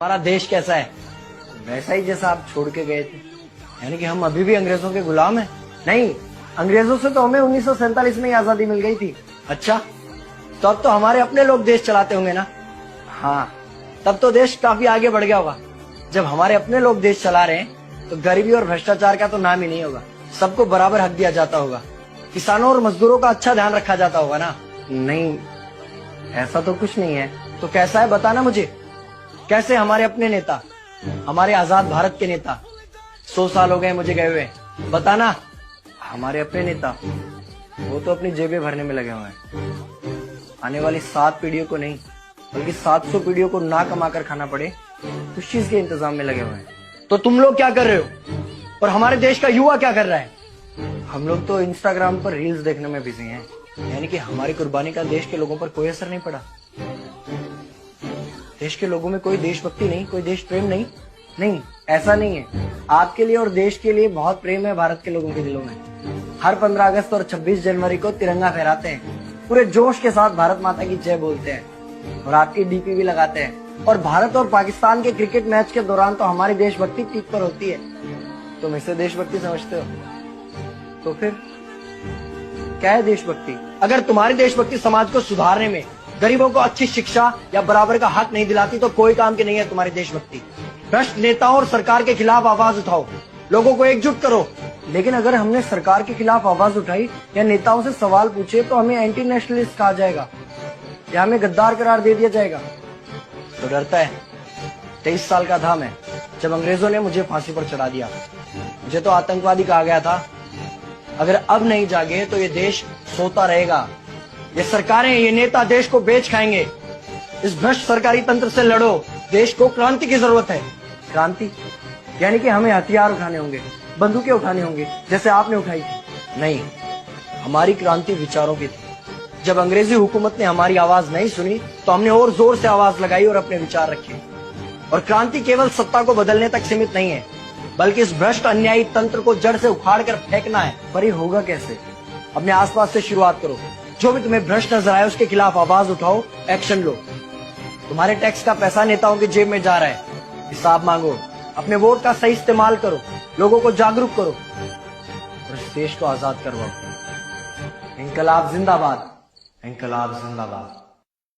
हमारा देश कैसा है? वैसा ही जैसा आप छोड़ के गए थे। यानी कि हम अभी भी अंग्रेजों के गुलाम हैं? नहीं, अंग्रेजों से तो हमें 1947 में ही आजादी मिल गई थी। अच्छा, तो अब तो हमारे अपने लोग देश चलाते होंगे ना? हाँ, तब तो देश काफी आगे बढ़ गया होगा। जब हमारे अपने लोग देश चला रहे हैं तो गरीबी और भ्रष्टाचार का तो नाम ही नहीं होगा। सबको बराबर हक दिया जाता होगा, किसानों और मजदूरों का अच्छा ध्यान रखा जाता होगा ना? नहीं, ऐसा तो कुछ नहीं है। तो कैसा है बताना मुझे। कैसे हमारे अपने नेता, हमारे आजाद भारत के नेता, 100 साल हो गए मुझे गए हुए, बताना। हमारे अपने नेता वो तो अपनी जेबें भरने में लगे हुए हैं। आने वाली 7 पीढ़ियों को नहीं बल्कि 700 पीढ़ियों को ना कमा कर खाना पड़े उस चीज के इंतजाम में लगे हुए हैं। तो तुम लोग क्या कर रहे हो और हमारे देश का युवा क्या कर रहा है? हम लोग तो इंस्टाग्राम पर रील्स देखने में बिजी हैं। यानी कि हमारी कुर्बानी का देश के लोगों पर कोई असर नहीं पड़ा। देश के लोगों में कोई देशभक्ति नहीं, कोई देश प्रेम नहीं। नहीं, ऐसा नहीं है। आपके लिए और देश के लिए बहुत प्रेम है भारत के लोगों के दिलों में। हर 15 अगस्त और 26 जनवरी को तिरंगा फहराते हैं, पूरे जोश के साथ भारत माता की जय बोलते हैं और आपकी डीपी भी लगाते हैं। और भारत और पाकिस्तान के क्रिकेट मैच के दौरान तो हमारी देशभक्ति पीक पर होती है। तुम इसे देशभक्ति समझते हो? तो फिर क्या है देशभक्ति? अगर तुम्हारी देशभक्ति समाज को सुधारने में, गरीबों को अच्छी शिक्षा या बराबर का हक नहीं दिलाती तो कोई काम की नहीं है तुम्हारी देशभक्ति। भ्रष्ट नेताओं और सरकार के खिलाफ आवाज उठाओ, लोगों को एकजुट करो। लेकिन अगर हमने सरकार के खिलाफ आवाज उठाई या नेताओं से सवाल पूछे तो हमें एंटी नेशनलिस्ट कहा जाएगा या हमें गद्दार करार दे दिया जाएगा। तो डरता है। 23 साल का था मैं जब अंग्रेजों ने मुझे फांसी पर चढ़ा दिया। मुझे तो आतंकवादी कहा गया था। अगर अब नहीं जागे तो ये देश सोता रहेगा। ये सरकारें, ये नेता देश को बेच खाएंगे। इस भ्रष्ट सरकारी तंत्र से लड़ो। देश को क्रांति की जरूरत है। क्रांति यानी कि हमें हथियार उठाने होंगे, बंदूकें उठानी होंगी जैसे आपने उठाई थी। नहीं, हमारी क्रांति विचारों की थी। जब अंग्रेजी हुकूमत ने हमारी आवाज नहीं सुनी तो हमने और जोर से आवाज लगाई और अपने विचार रखे। और क्रांति केवल सत्ता को बदलने तक सीमित नहीं है, बल्कि इस भ्रष्ट अन्यायी तंत्र को जड़ से उखाड़ कर फेंकना है। पर ये होगा कैसे? अपने आसपास से शुरुआत करो। जो भी तुम्हें भ्रष्ट नजर आए उसके खिलाफ आवाज उठाओ, एक्शन लो। तुम्हारे टैक्स का पैसा नेताओं की जेब में जा रहा है, हिसाब मांगो। अपने वोट का सही इस्तेमाल करो, लोगों को जागरूक करो और इस देश को आजाद करवाओ। इंकलाब जिंदाबाद, इंकलाब जिंदाबाद।